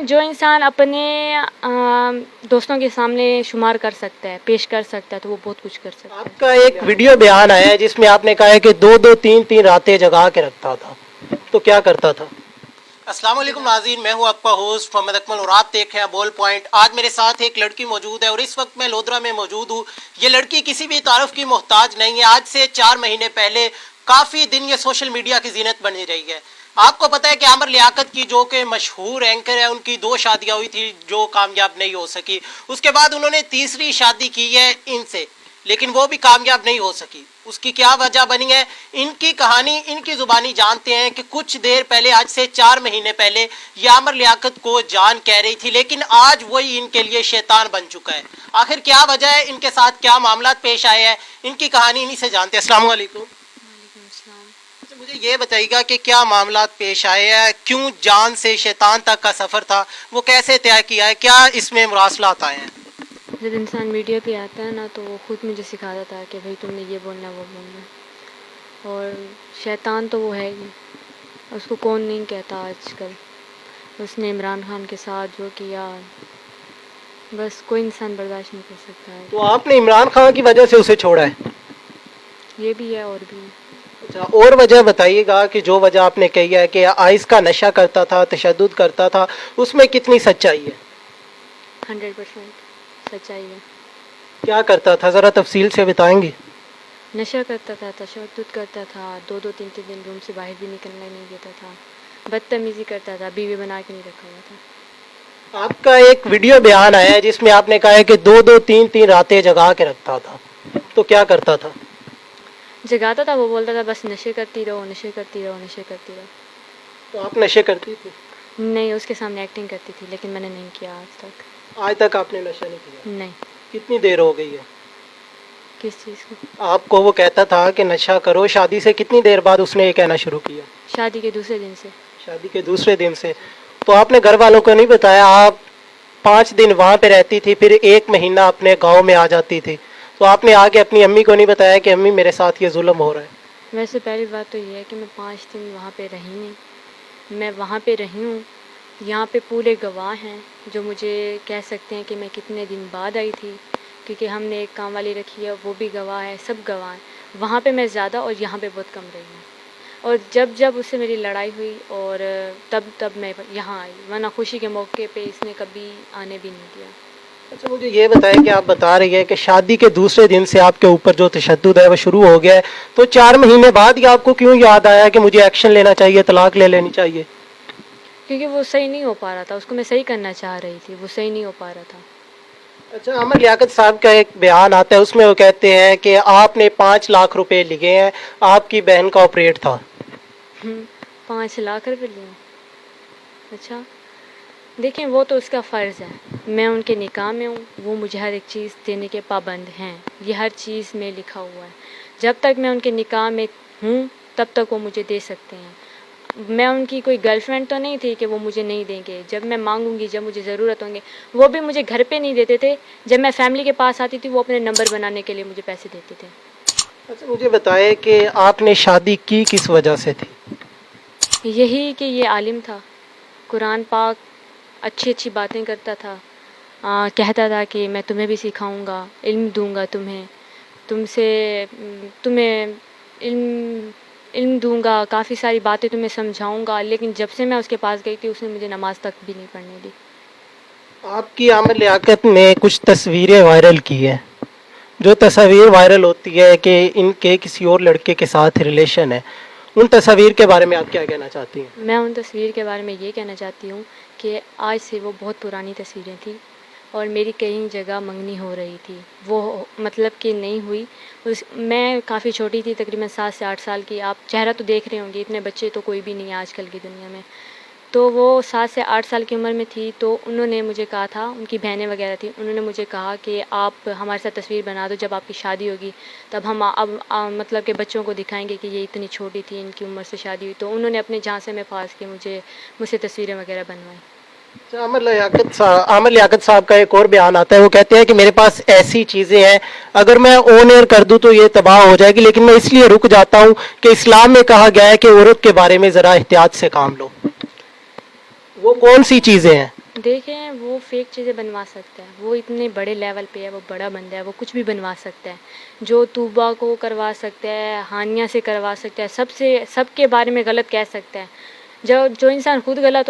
जो इंसान अपने दोस्तों के सामने शुमार कर सकता है, पेश कर सकता है, तो वो बहुत कुछ कर सकता है। आपका एक वीडियो बयान आया है जिसमें आपने कहा है कि 2-2 3-3 रातें जगा के रखता था, तो क्या करता था? अस्सलाम वालेकुम नाज़रीन, मैं हूं आपका होस्ट मोहम्मद अकमल और आप देख रहे हैं बॉल पॉइंट। आज मेरे साथ एक लड़की मौजूद है और इस वक्त मैं लोधरा में मौजूद हूं। ये लड़की किसी भी तारुफ की मोहताज नहीं है। आज से 4 महीने पहले काफ़ी दिन ये सोशल मीडिया की जीनत बनी रही है। आपको पता है कि आमिर लियाकत की जो कि मशहूर एंकर है, उनकी 2 शादियां हुई थी जो कामयाब नहीं हो सकी। उसके बाद उन्होंने तीसरी शादी की है इनसे, लेकिन वो भी कामयाब नहीं हो सकी। उसकी क्या वजह बनी है, इनकी कहानी इनकी ज़ुबानी जानते हैं कि कुछ देर पहले, आज से 4 महीने पहले, ये आमिर लियाकत को जान कह रही थी, लेकिन आज वही इनके लिए शैतान बन चुका है। आखिर क्या वजह है, इनके साथ क्या मामला पेश आए हैं, इनकी कहानी इन्हीं से जानते हैं। अस्सलाम वालेकुम। अच्छा, मुझे ये बताइएगा कि क्या मामला पेश आए हैं, क्यों जान से शैतान तक का सफ़र था, वो कैसे तय किया है, क्या इसमें मुरासलात आए हैं? जब इंसान मीडिया पे आता है ना, तो वो खुद मुझे सिखाता था कि भाई तुमने ये बोलना वो बोलना। और शैतान तो वो है ही, उसको कौन नहीं कहता आजकल। उसने इमरान खान के साथ जो किया, बस कोई इंसान बर्दाश्त नहीं कर सकता है। तो आपने इमरान खान की वजह से उसे छोड़ा है? ये भी है और भी है। अच्छा, और वजह बताइएगा कि जो वजह आपने कही है कि आइस का नशा करता था, तशद्दुद करता था, उसमें कितनी सच्चाई है? 100% सच्चाई है। क्या करता था, ज़रा तफसील से बताएंगे? नशा करता था, तशद्दुद करता था, 2-2 3-3 दिन रूम से बाहर भी निकलने नहीं देता था, बदतमीज़ी करता था, बीवी बना के नहीं रखा हुआ था। आपका एक वीडियो बयान आया है जिसमें आपने कहा है कि 2-2 3-3 रातें जगा के रखता था, तो क्या करता था? जगाता था, वो बोलता था बस नशे करती रहो, नशे करती रहो, नशे करती रहो। तो आप नशे करती थी? नहीं, उसके सामने एक्टिंग करती थी, लेकिन मैंने नहीं किया आज तक। आज तक आपने नशा नहीं किया? नहीं। कितनी देर हो गई है? किस चीज़ को? आपको वो कहता था कि नशा करो, शादी से कितनी देर बाद उसने ये कहना शुरू किया? शादी के दूसरे दिन से। शादी के दूसरे दिन से। तो आपने घर वालों को नहीं बताया? आप 5 दिन वहाँ पे रहती थी, फिर 1 महीना अपने गांव में आ जाती थी, तो आपने आके अपनी अम्मी को नहीं बताया कि अम्मी मेरे साथ ये जुल्म हो रहा है? वैसे पहली बात तो ये है कि मैं 5 दिन वहाँ पे रही नहीं। मैं वहाँ पे रही हूँ, यहाँ पे पूरे गवाह हैं जो मुझे कह सकते हैं कि मैं कितने दिन बाद आई थी, क्योंकि हमने एक काम वाली रखी है, वो भी गवाह है, सब गवाह हैं। वहाँ पे मैं ज़्यादा और यहाँ पे बहुत कम रही हूँ। और जब जब उससे मेरी लड़ाई हुई और तब मैं यहाँ आई, वरना खुशी के मौके पे इसने कभी आने भी नहीं दिया। अच्छा, मुझे ये बताएं कि आप बता रही है कि शादी के दूसरे दिन से आपके ऊपर जो तशद्दुद है वो शुरू हो गया है, तो 4 महीने बाद ही आपको क्यों याद आया कि मुझे एक्शन लेना चाहिए, तलाक ले लेनी चाहिए? क्योंकि वो सही नहीं हो पा रहा था, उसको मैं सही करना चाह रही थी, वो सही नहीं हो पा रहा था। अच्छा, आमिर लियाकत साहब का एक बयान आता है, उसमें वो कहते हैं कि आपने 5 लाख रुपए लिए हैं, आपकी बहन का ऑपरेट था। 5 लाख रुपए लिए? अच्छा, देखें वो तो उसका फ़र्ज़ है, मैं उनके निकाह में हूँ, वो मुझे हर एक चीज़ देने के पाबंद हैं, ये हर चीज़ में लिखा हुआ है। जब तक मैं उनके निकाह में हूँ तब तक वो मुझे दे सकते हैं। मैं उनकी कोई गर्लफ्रेंड तो नहीं थी कि वो मुझे नहीं देंगे। जब मैं मांगूंगी, जब मुझे ज़रूरत होंगे, वो भी मुझे घर पे नहीं देते थे। जब मैं फैमिली के पास आती थी, वो अपने नंबर बनाने के लिए मुझे पैसे देते थे। अच्छा, मुझे बताएं कि आपने शादी की किस वजह से थी? यही कि ये आलिम था, कुरान पाक अच्छी अच्छी बातें करता था, कहता था कि मैं तुम्हें भी सिखाऊंगा, इल्म दूंगा तुम्हें, तुम्हें इल्म दूंगा, काफ़ी सारी बातें तुम्हें समझाऊंगा। लेकिन जब से मैं उसके पास गई थी, उसने मुझे नमाज तक भी नहीं पढ़ने दी। आपकी आमिर लियाकत ने कुछ तस्वीरें वायरल की हैं, जो तस्वीर वायरल होती है कि इनके किसी और लड़के के साथ रिलेशन है, उन तस्वीर के बारे में आप क्या कहना चाहती हैं? मैं उन तस्वीर के बारे में ये कहना चाहती हूँ कि आज से वो बहुत पुरानी तस्वीरें थी और मेरी कई जगह मंगनी हो रही थी, वो मतलब कि नहीं हुई। मैं काफ़ी छोटी थी, तकरीबन 7 से 8 साल की। आप चेहरा तो देख रहे होंगे, इतने बच्चे तो कोई भी नहीं है आजकल की दुनिया में। तो वो 7 से 8 साल की उम्र में थी, तो उन्होंने मुझे कहा था, उनकी बहनें वगैरह थी, उन्होंने मुझे कहा कि आप हमारे साथ तस्वीर बना दो, जब आपकी शादी होगी तब हम मतलब कि बच्चों को दिखाएंगे कि ये इतनी छोटी थी, इनकी उम्र से शादी हुई। तो उन्होंने अपने झांसे में फांस के मुझसे तस्वीरें वगैरह बनवाई। आमिर लियाकत साहब का एक और बयान आता है, वो कहते हैं कि मेरे पास ऐसी चीज़ें हैं, अगर मैं ऑन एयर कर दूं तो ये तबाह हो जाएगी, लेकिन मैं इसलिए रुक जाता हूं कि इस्लाम में कहा गया है कि औरत के बारे में ज़रा एहतियात से काम लो। वो कौन सी चीज़ें हैं? دیکھیں وہ فیک چیزیں بنوا سکتا ہے، وہ اتنے بڑے لیول پہ ہے، وہ بڑا بندہ ہے، وہ کچھ بھی بنوا سکتا ہے، جو طوبا کو کروا سکتا ہے، ہانیہ سے کروا سکتا ہے، سب کے بارے میں غلط کہہ سکتا ہے۔ جو انسان خود غلط ہو